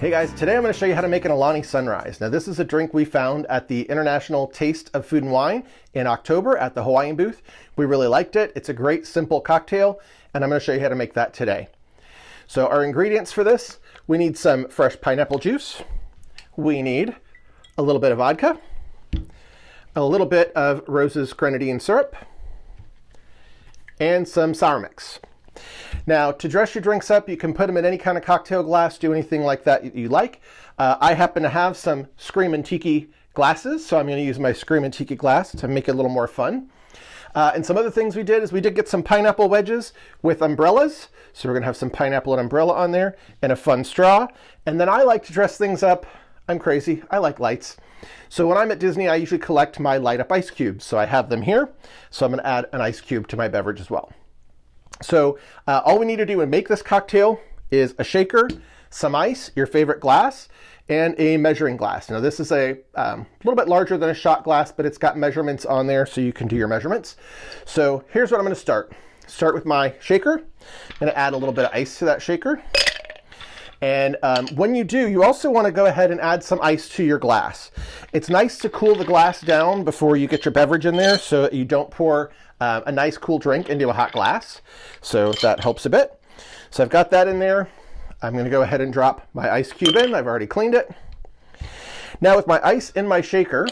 Hey guys, today I'm going to show you how to make an Aulani Sunrise. Now this is a drink we found at the International Taste of Food and Wine in October at the Hawaiian booth. We really liked it. It's a great simple cocktail and I'm going to show you how to make that today. So our ingredients for this, we need some fresh pineapple juice. We need a little bit of vodka, a little bit of Ounces Grenadine syrup, and some sour mix. Now, to dress your drinks up, you can put them in any kind of cocktail glass, do anything like that you like. I happen to have some Screamin' Tiki glasses, so I'm going to use my Screamin' Tiki glass to make it a little more fun. And some other things we did is we did get some pineapple wedges with umbrellas. So we're going to have some pineapple and umbrella on there and a fun straw. And then I like to dress things up. I'm crazy. I like lights. So when I'm at Disney, I usually collect my light up ice cubes. So I have them here. So I'm going to add an ice cube to my beverage as well. So all we need to do to make this cocktail is a shaker, some ice, your favorite glass, and a measuring glass. Now this is a little bit larger than a shot glass, but it's got measurements on there so you can do your measurements. So here's what I'm going to start. Start with my shaker. I'm going to add a little bit of ice to that shaker. And when you do, you also want to go ahead and add some ice to your glass. It's nice to cool the glass down before you get your beverage in there so you don't pour a nice cool drink into a hot glass. So that helps a bit. So I've got that in there. I'm going to go ahead and drop my ice cube in. I've already cleaned it. Now with my ice in my shaker,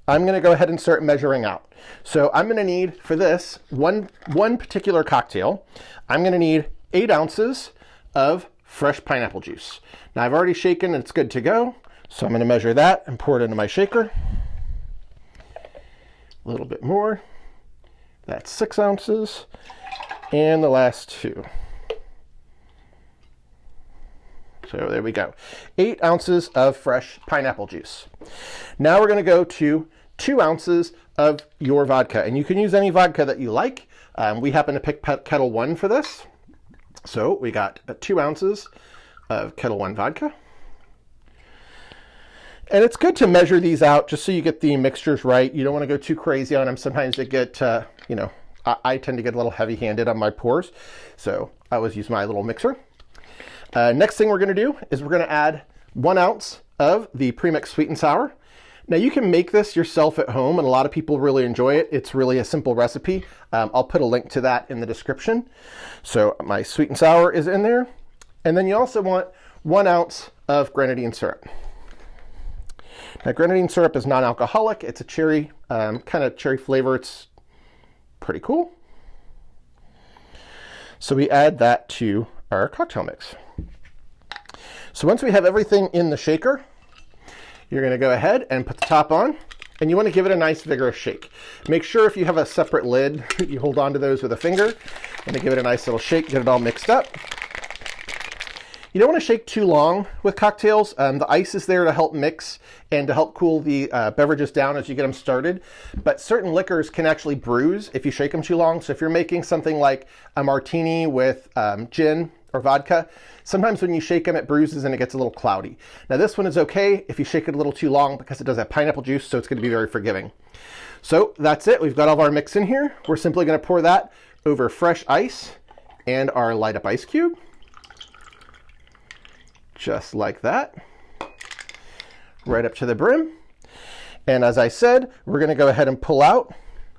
I'm going to go ahead and start measuring out. So I'm going to need, for this, one particular cocktail, I'm going to need 8 ounces of fresh pineapple juice. Now I've already shaken and it's good to go. So I'm going to measure that and pour it into my shaker. A little bit more. That's 6 ounces. And the last 2. So there we go. 8 ounces of fresh pineapple juice. Now we're going to go to 2 ounces of your vodka. And you can use any vodka that you like. We happen to pick Kettle One for this. So we got 2 ounces of Kettle One vodka. And it's good to measure these out just so you get the mixtures right. You don't want to go too crazy on them. Sometimes they get, I tend to get a little heavy-handed on my pours. So I always use my little mixer. Next thing we're going to do is we're going to add 1 ounce of the premixed sweet and sour. Now you can make this yourself at home and a lot of people really enjoy it. It's really a simple recipe. I'll put a link to that in the description. So my sweet and sour is in there. And then you also want 1 ounce of grenadine syrup. Now grenadine syrup is non-alcoholic. It's a cherry, kind of cherry flavor. It's pretty cool. So we add that to our cocktail mix. So once we have everything in the shaker, you're going to go ahead and put the top on, and you want to give it a nice vigorous shake. Make sure if you have a separate lid, you hold on to those with a finger and give it a nice little shake, get it all mixed up. You don't want to shake too long with cocktails. The ice is there to help mix and to help cool the beverages down as you get them started. But certain liquors can actually bruise if you shake them too long. So if you're making something like a martini with gin or vodka, sometimes when you shake them, it bruises and it gets a little cloudy. Now this one is okay if you shake it a little too long because it does have pineapple juice, so it's going to be very forgiving. So that's it. We've got all of our mix in here. We're simply going to pour that over fresh ice and our light up ice cube. Just like that. Right up to the brim. And as I said, we're going to go ahead and pull out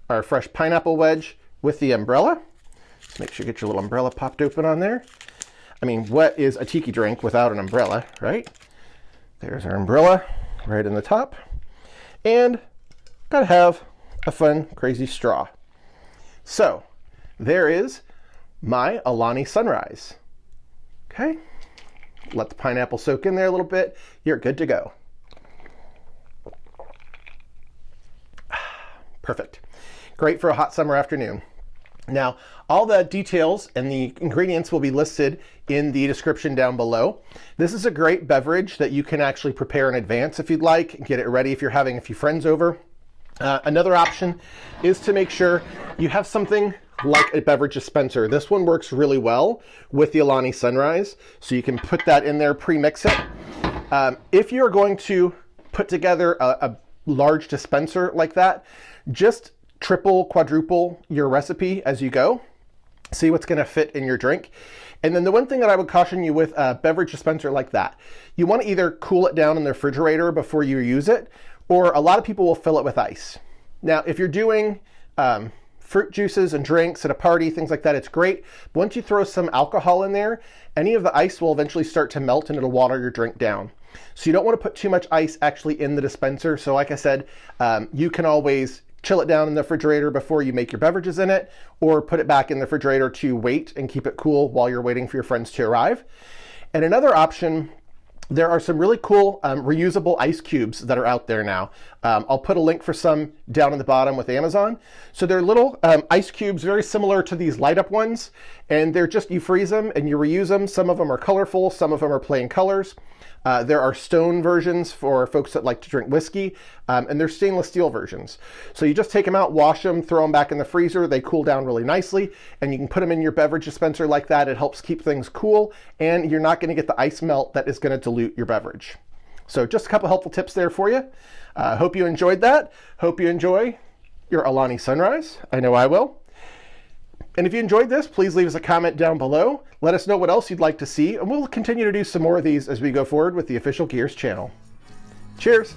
our fresh pineapple wedge with the umbrella. Just make sure you get your little umbrella popped open on there. I mean, what is a tiki drink without an umbrella, right? There's our umbrella right in the top. And gotta have a fun, crazy straw. So there is my Aulani Sunrise. Okay. Let the pineapple soak in there a little bit. You're good to go. Perfect. Great for a hot summer afternoon. Now, all the details and the ingredients will be listed in the description down below. This is a great beverage that you can actually prepare in advance if you'd like, get it ready if you're having a few friends over. Another option is to make sure you have something like a beverage dispenser. This one works really well with the Aulani Sunrise, so you can put that in there, pre-mix it. If you're going to put together a large dispenser like that, just triple, quadruple your recipe as you go. See what's going to fit in your drink. And then the one thing that I would caution you with a beverage dispenser like that, you want to either cool it down in the refrigerator before you use it, or a lot of people will fill it with ice. Now, if you're doing fruit juices and drinks at a party, things like that, it's great. But once you throw some alcohol in there, any of the ice will eventually start to melt and it'll water your drink down. So you don't want to put too much ice actually in the dispenser. So like I said, you can always chill it down in the refrigerator before you make your beverages in it, or put it back in the refrigerator to wait and keep it cool while you're waiting for your friends to arrive. And another option, there are some really cool reusable ice cubes that are out there now. I'll put a link for some down in the bottom with Amazon. So they're little ice cubes, very similar to these light up ones. And they're just, you freeze them and you reuse them. Some of them are colorful, some of them are plain colors. There are stone versions for folks that like to drink whiskey, and there's stainless steel versions. So you just take them out, wash them, throw them back in the freezer. They cool down really nicely, and you can put them in your beverage dispenser like that. It helps keep things cool, and you're not going to get the ice melt that is going to dilute your beverage. So just a couple helpful tips there for you. Hope you enjoyed that. Hope you enjoy your Aulani Sunrise. I know I will. And if you enjoyed this, please leave us a comment down below. Let us know what else you'd like to see, and we'll continue to do some more of these as we go forward with the Official Gears channel. Cheers!